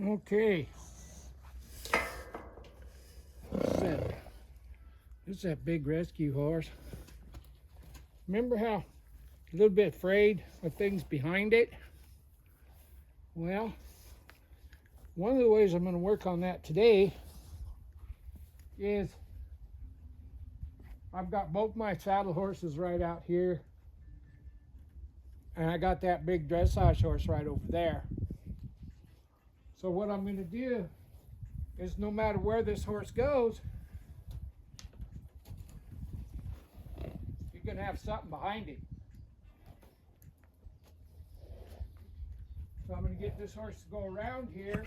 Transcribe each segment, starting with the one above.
Okay. This is that big rescue horse. Remember how a little bit afraid of things behind it? Well, one of the ways I'm going to work on that today is I've got both my saddle horses right out here, and I got that big dressage horse right over there. So what I'm going to do is no matter where this horse goes, you're going to have something behind him. So I'm going to get this horse to go around here.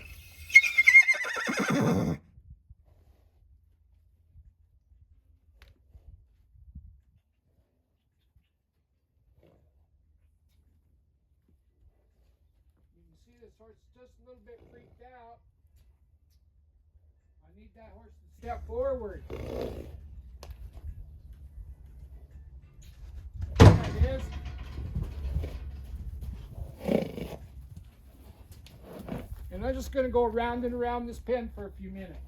This horse is just a little bit freaked out. I need that horse to step forward. There it is. And I'm just going to go around and around this pen for a few minutes.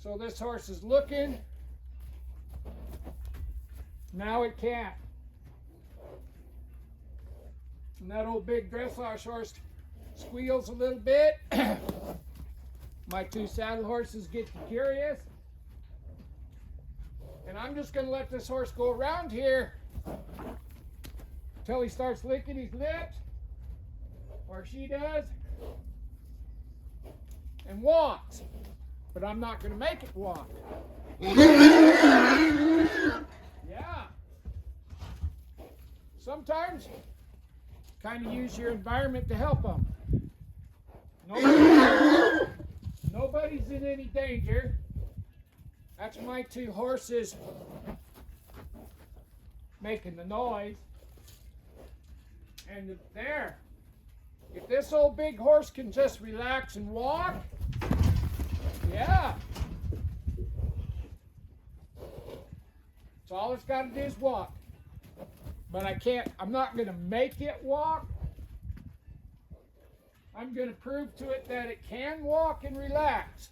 So this horse is looking. Now it can't. And that old big dressage horse squeals a little bit. My two saddle horses get curious. And I'm just going to let this horse go around here until he starts licking his lips, or she does, and walks. But I'm not going to make it walk. Yeah. Sometimes kind of use your environment to help them. Nobody's in any danger. That's my two horses making the noise. And there, if this old big horse can just relax and walk, yeah. So all it's got to do is walk. But I'm not going to make it walk. I'm going to prove to it that it can walk and relax.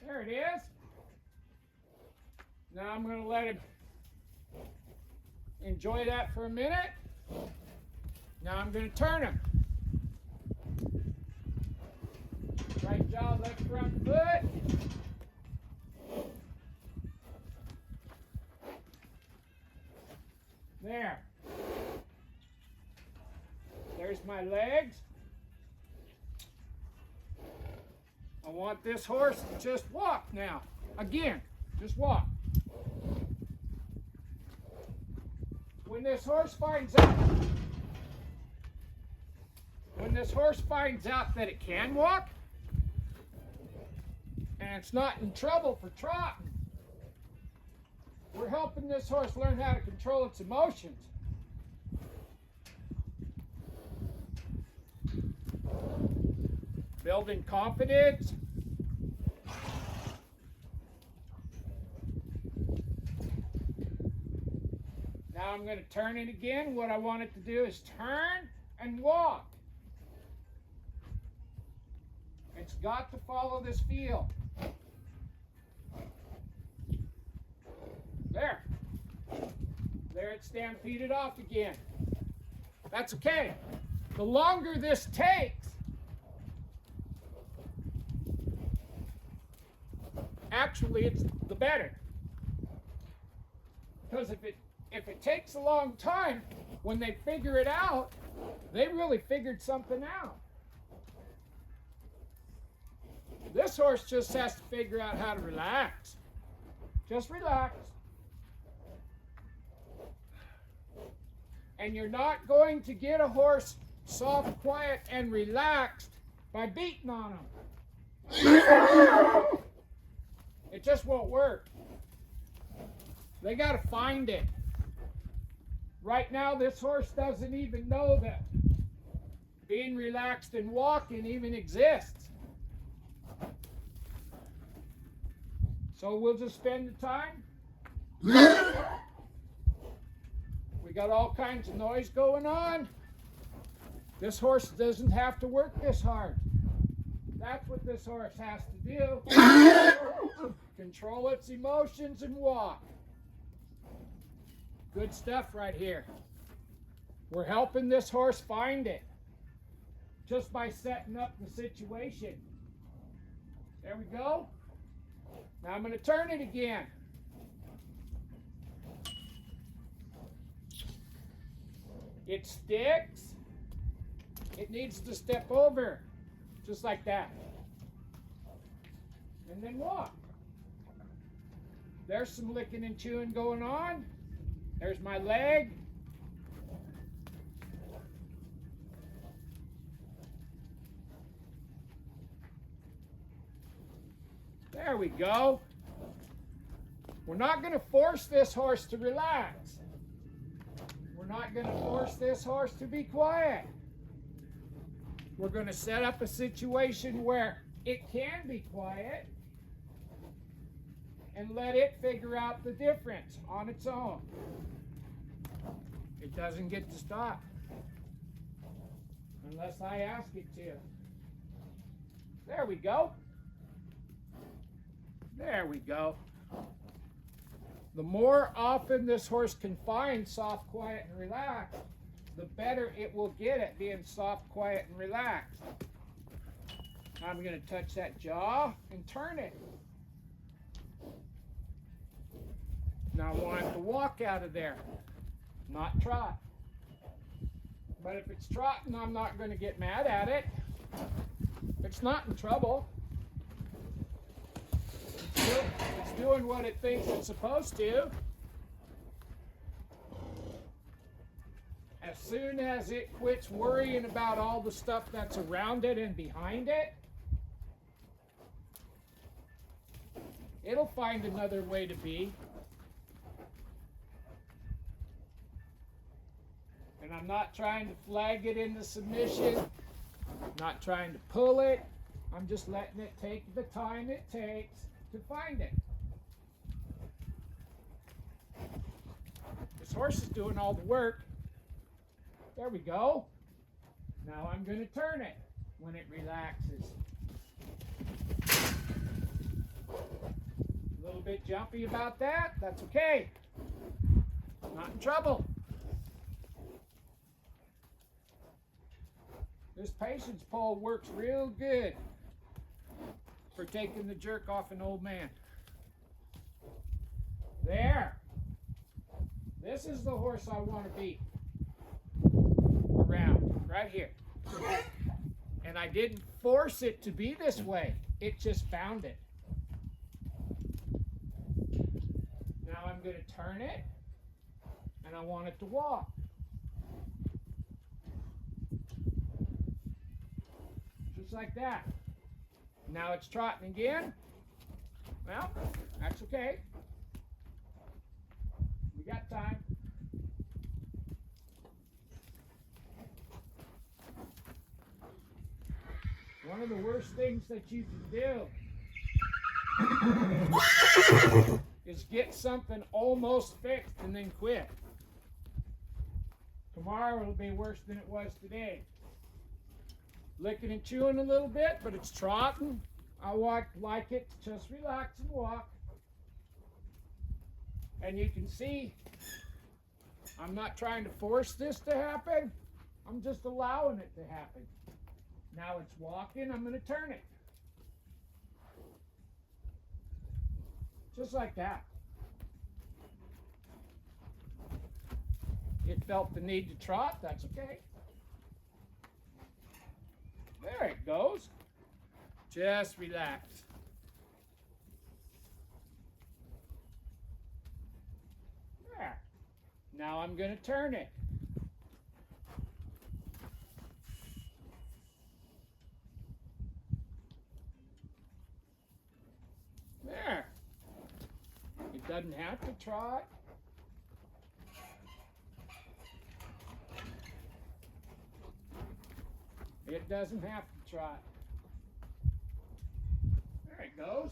There it is. Now I'm going to let him enjoy that for a minute. Now I'm going to turn him. Right jaw, left front foot. There. There's my legs. I want this horse to just walk now. Again, just walk. When this horse finds out that it can walk and it's not in trouble for trotting, we're helping this horse learn how to control its emotions. Building confidence. Now I'm going to turn it again. What I want it to do is turn and walk. It's got to follow this feel. There. There it stampeded off again. That's okay. The longer this takes, actually it's the better. Because if it takes a long time, when they figure it out, they really figured something out. This horse just has to figure out how to relax. Just relax. And you're not going to get a horse soft, quiet, and relaxed by beating on him. It just won't work. They got to find it. Right now, this horse doesn't even know that being relaxed and walking even exists. So we'll just spend the time got all kinds of noise going on. This horse doesn't have to work this hard. That's what this horse has to do. Control its emotions and walk. Good stuff right here. We're helping this horse find it just by setting up the situation. There we go. Now I'm going to turn it again. It sticks. It needs to step over, just like that. And then walk. There's some licking and chewing going on. There's my leg. There we go. We're not going to force this horse to relax. We're not going to force this horse to be quiet. We're going to set up a situation where it can be quiet and let it figure out the difference on its own. It doesn't get to stop unless I ask it to. There we go. There we go. The more often this horse can find soft, quiet, and relaxed, the better it will get at being soft, quiet, and relaxed. I'm going to touch that jaw and turn it. Now I want it to walk out of there, not trot. But if it's trotting, I'm not going to get mad at it. It's not in trouble. It's doing what it thinks it's supposed to. As soon as it quits worrying about all the stuff that's around it and behind it, it'll find another way to be. And I'm not trying to flag it into submission. I'm not trying to pull it. I'm just letting it take the time it takes to find it. This horse is doing all the work. There we go. Now I'm going to turn it when it relaxes. A little bit jumpy about that. That's okay. Not in trouble. This patience pole works real good for taking the jerk off an old man. There. This is the horse I want to be around, right here. And I didn't force it to be this way. It just found it. Now I'm going to turn it, and I want it to walk. Just like that. Now it's trotting again. Well, that's okay. We got time. One of the worst things that you can do is get something almost fixed and then quit. Tomorrow it'll be worse than it was today. Licking and chewing a little bit, but it's trotting. I like it to just relax and walk. And you can see, I'm not trying to force this to happen. I'm just allowing it to happen. Now it's walking, I'm going to turn it. Just like that. It felt the need to trot, that's okay. There it goes. Just relax. There. Now I'm going to turn it. There. It doesn't have to trot. It doesn't have to trot. There it goes.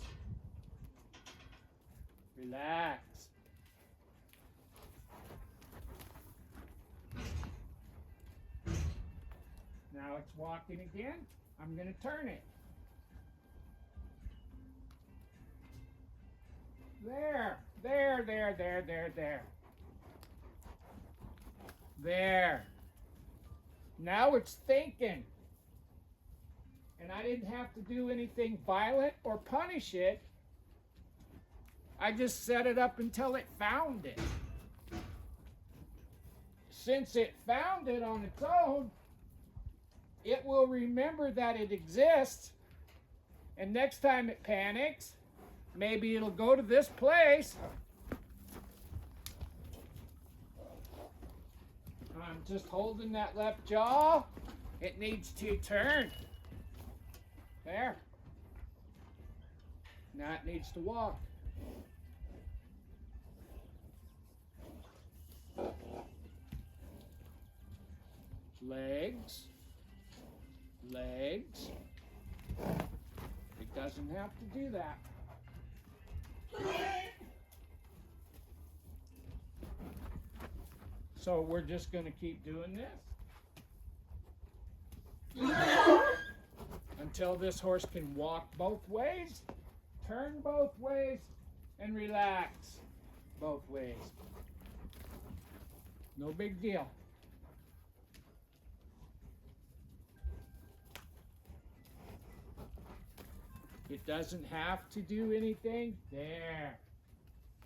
Relax. Now it's walking again. I'm going to turn it. There. There. Now it's thinking. And I didn't have to do anything violent or punish it. I just set it up until it found it. Since it found it on its own, it will remember that it exists. And next time it panics, maybe it'll go to this place. I'm just holding that left jaw. It needs to turn. There. Now it needs to walk. Legs. Legs. It doesn't have to do that. So we're just going to keep doing this until this horse can walk both ways, turn both ways, and relax both ways. No big deal. It doesn't have to do anything. There.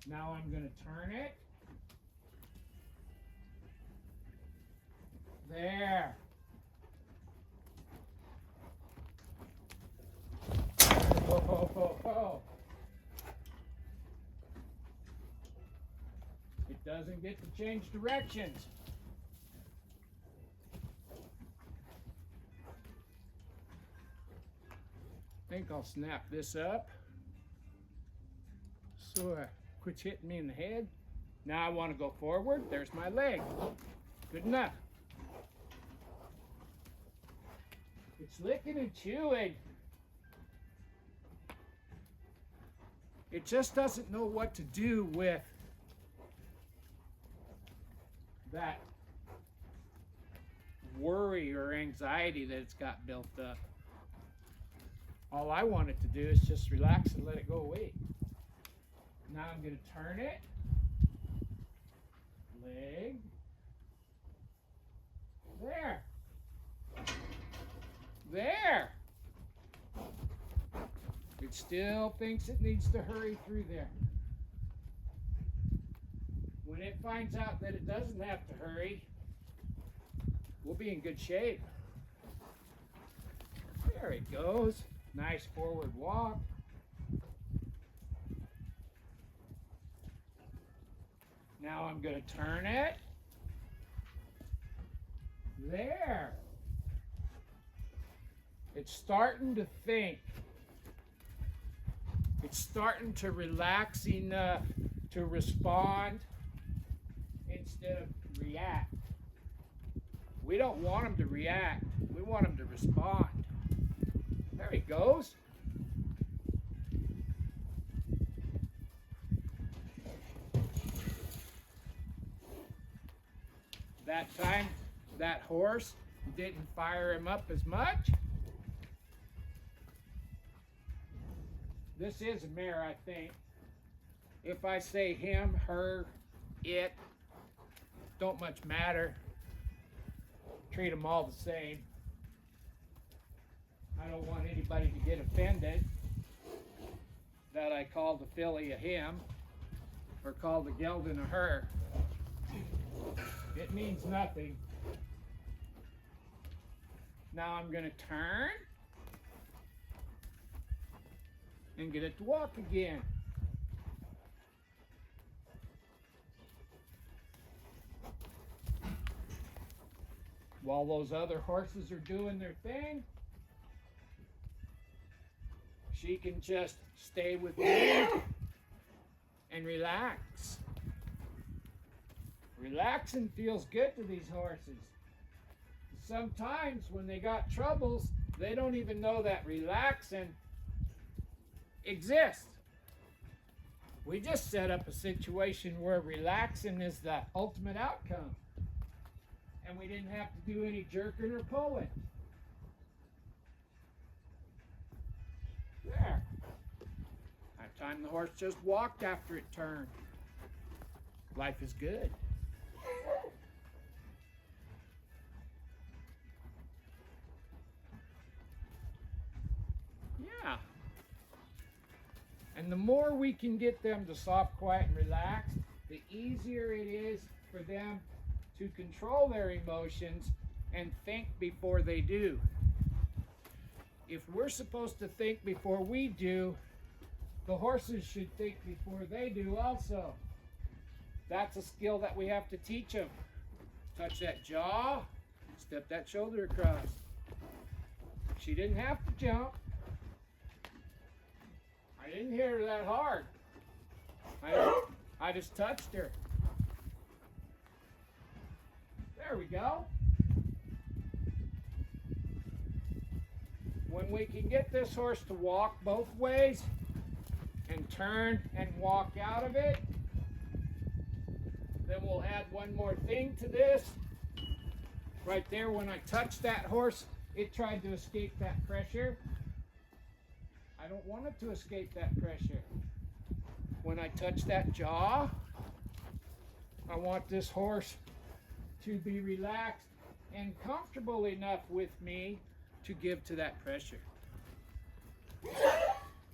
Now I'm going to turn it. There. Oh. It doesn't get to change directions. I think I'll snap this up so it quits hitting me in the head. Now I want to go forward. There's my leg. Good enough. It's licking and chewing. It just doesn't know what to do with that worry or anxiety that it's got built up. All I want it to do is just relax and let it go away. Now I'm going to turn it. Leg. There. There. It still thinks it needs to hurry through there. When it finds out that it doesn't have to hurry, we'll be in good shape. There it goes. Nice forward walk. Now I'm going to turn it. There. It's starting to think. It's starting to relax enough to respond instead of react. We don't want them to react. We want them to respond. There he goes. That time, that horse didn't fire him up as much. This is a mare, I think. If I say him, her, it, don't much matter. Treat them all the same. I don't want anybody to get offended that I call the filly a him or call the gelding a her. It means nothing. Now I'm going to turn and get it to walk again. While those other horses are doing their thing, she can just stay with me and relax. Relaxing feels good to these horses. Sometimes when they got troubles, they don't even know that relaxing exists. We just set up a situation where relaxing is the ultimate outcome. And we didn't have to do any jerking or pulling. There. That time the horse just walked after it turned. Life is good. Yeah. And the more we can get them to soft, quiet, and relax, the easier it is for them to control their emotions and think before they do. If we're supposed to think before we do, the horses should think before they do also. That's a skill that we have to teach them. Touch that jaw, step that shoulder across. She didn't have to jump. I didn't hit her that hard. I just touched her. There we go. When we can get this horse to walk both ways and turn and walk out of it, then we'll add one more thing to this. Right there, when I touched that horse, it tried to escape that pressure. I don't want it to escape that pressure. When I touch that jaw, I want this horse to be relaxed and comfortable enough with me to give to that pressure.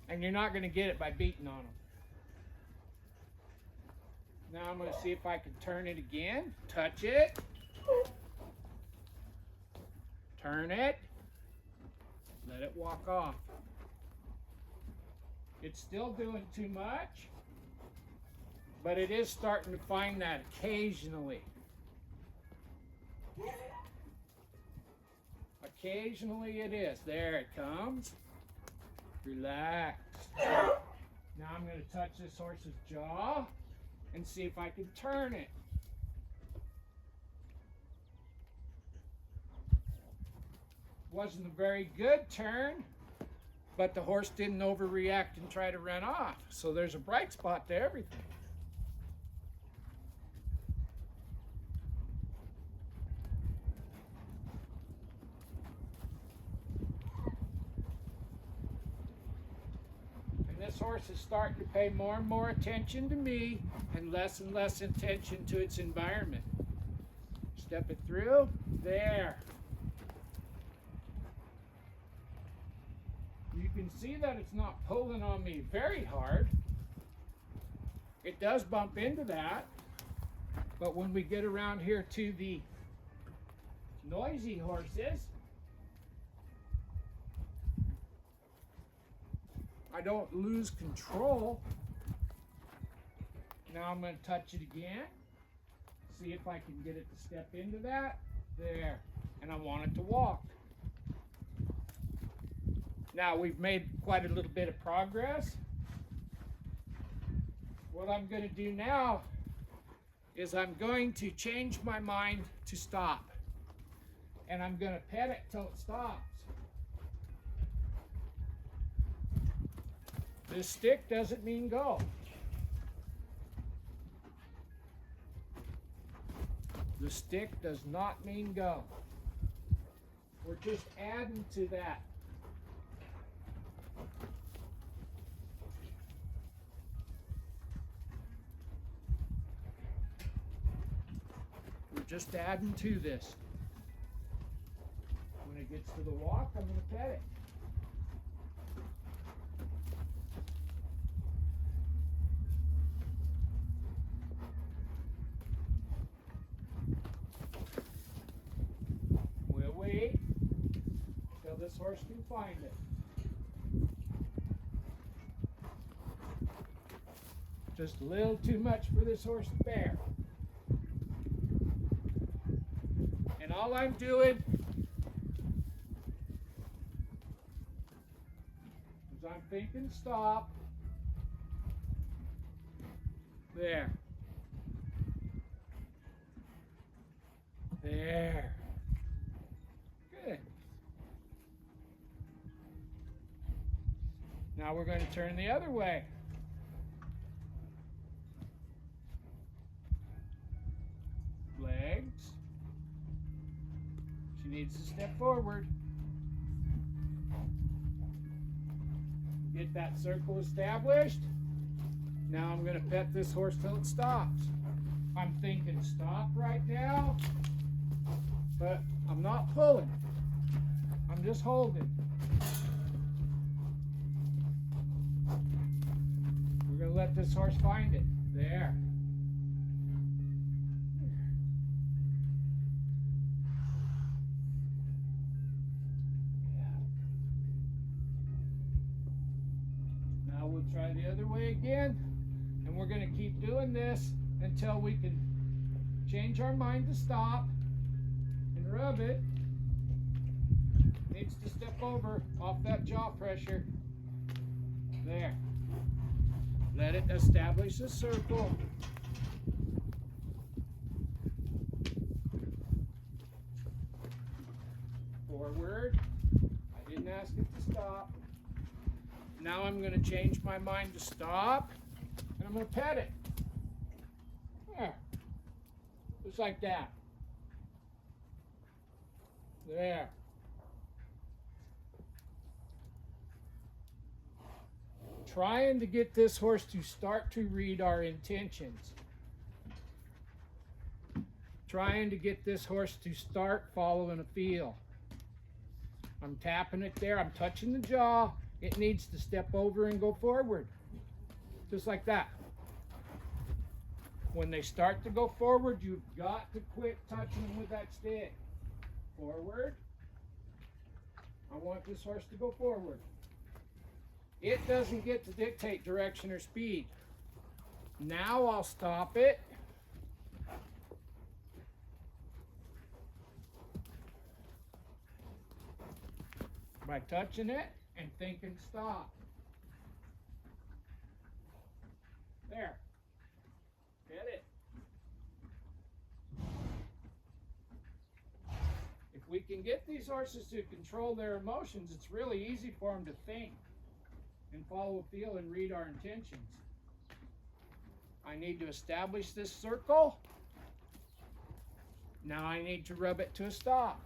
And you're not going to get it by beating on them. Now I'm going to see if I can turn it again. Touch it. Turn it. Let it walk off. It's still doing too much, but it is starting to find that occasionally. Occasionally it is. There it comes. Relax. Now I'm going to touch this horse's jaw and see if I can turn it. Wasn't a very good turn, but the horse didn't overreact and try to run off. So there's a bright spot to everything. And this horse is starting to pay more and more attention to me and less attention to its environment. Step it through. There. You can see that it's not pulling on me very hard. It does bump into that, but when we get around here to the noisy horses, I don't lose control. Now I'm going to touch it again, see if I can get it to step into that. There, and I want it to walk. Now we've made quite a little bit of progress. What I'm going to do now is I'm going to change my mind to stop. And I'm going to pet it till it stops. This stick doesn't mean go. The stick does not mean go. We're just adding to that. Just adding to this. When it gets to the walk, I'm going to pet it. We'll wait till this horse can find it. Just a little too much for this horse to bear. And all I'm doing is I'm thinking stop. There. There. Good. Now we're going to turn the other way. Legs. She needs to step forward. Get that circle established. Now I'm going to pet this horse till it stops. I'm thinking stop right now, but I'm not pulling. I'm just holding. We're going to let this horse find it. There. Now we'll try the other way again, and we're going to keep doing this until we can change our mind to stop and rub it. Needs to step over off that jaw pressure. There. Let it establish a circle. Forward. I didn't ask it to stop. Now I'm going to change my mind to stop, and I'm going to pet it. There. Just like that. There. Trying to get this horse to start to read our intentions. Trying to get this horse to start following a feel. I'm tapping it there. I'm touching the jaw. It needs to step over and go forward. Just like that. When they start to go forward, you've got to quit touching them with that stick. Forward. I want this horse to go forward. It doesn't get to dictate direction or speed. Now I'll stop it. By touching it and thinking stop. There. Get it. If we can get these horses to control their emotions, it's really easy for them to think and follow a feel and read our intentions. I need to establish this circle. Now I need to rub it to a stop.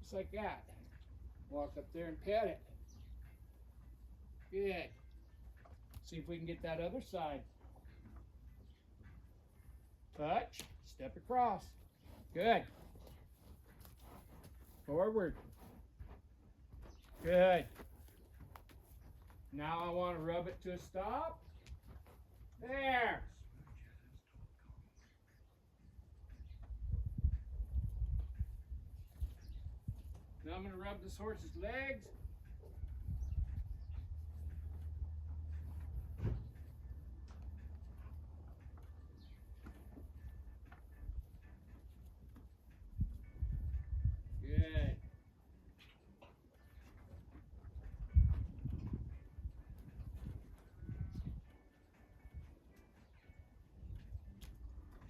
Just like that. Walk up there and pet it. Good. See if we can get that other side. Touch, step across. Good. Forward. Good. Now I want to rub it to a stop. There. Now I'm going to rub this horse's legs. Good.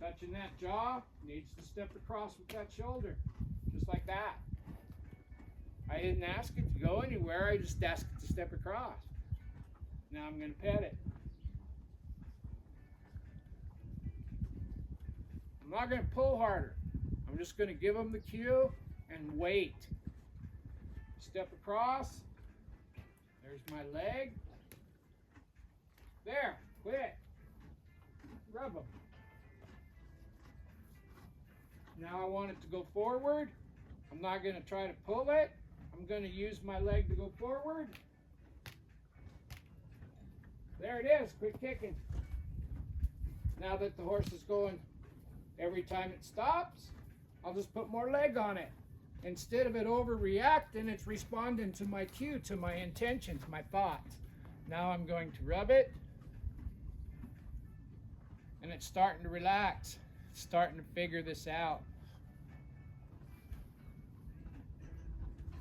Touching that jaw, needs to step across with that shoulder, just like that. I didn't ask it to go anywhere, I just asked it to step across. Now I'm going to pet it. I'm not going to pull harder. I'm just going to give them the cue and wait. Step across. There's my leg. There, quit. Rub them. Now I want it to go forward. I'm not going to try to pull it. I'm going to use my leg to go forward. There it is, quit kicking. Now that the horse is going every time it stops, I'll just put more leg on it. Instead of it overreacting, it's responding to my cue, to my intentions, my thoughts. Now I'm going to rub it, and it's starting to relax. It's starting to figure this out.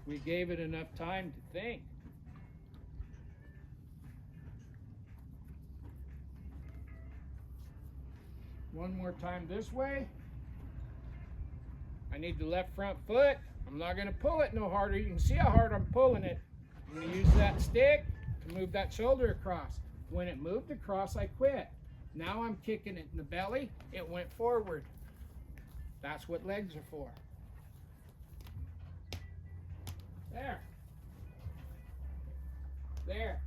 We gave it enough time to think. One more time this way. I need the left front foot. I'm not going to pull it no harder. You can see how hard I'm pulling it. I'm going to use that stick to move that shoulder across. When it moved across, I quit. Now I'm kicking it in the belly. It went forward. That's what legs are for. There. There.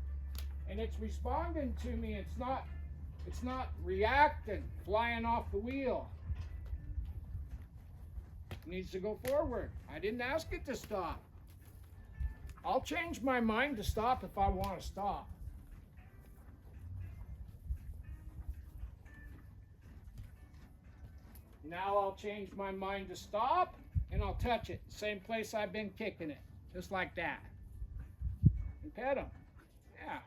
And it's responding to me. It's not reacting, flying off the wheel. It needs to go forward. I didn't ask it to stop. I'll change my mind to stop if I want to stop. Now I'll change my mind to stop, and I'll touch it. Same place I've been kicking it. Just like that. And pet him. Yeah.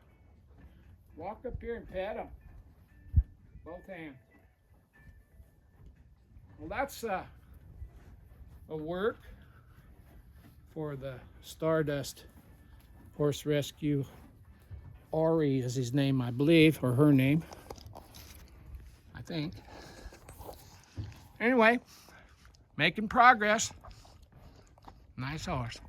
Walk up here and pet him. Both hands. Well, that's a work for the Stardust Horse Rescue. Ari is his name, I believe, or her name, I think. Anyway, making progress. Nice horse.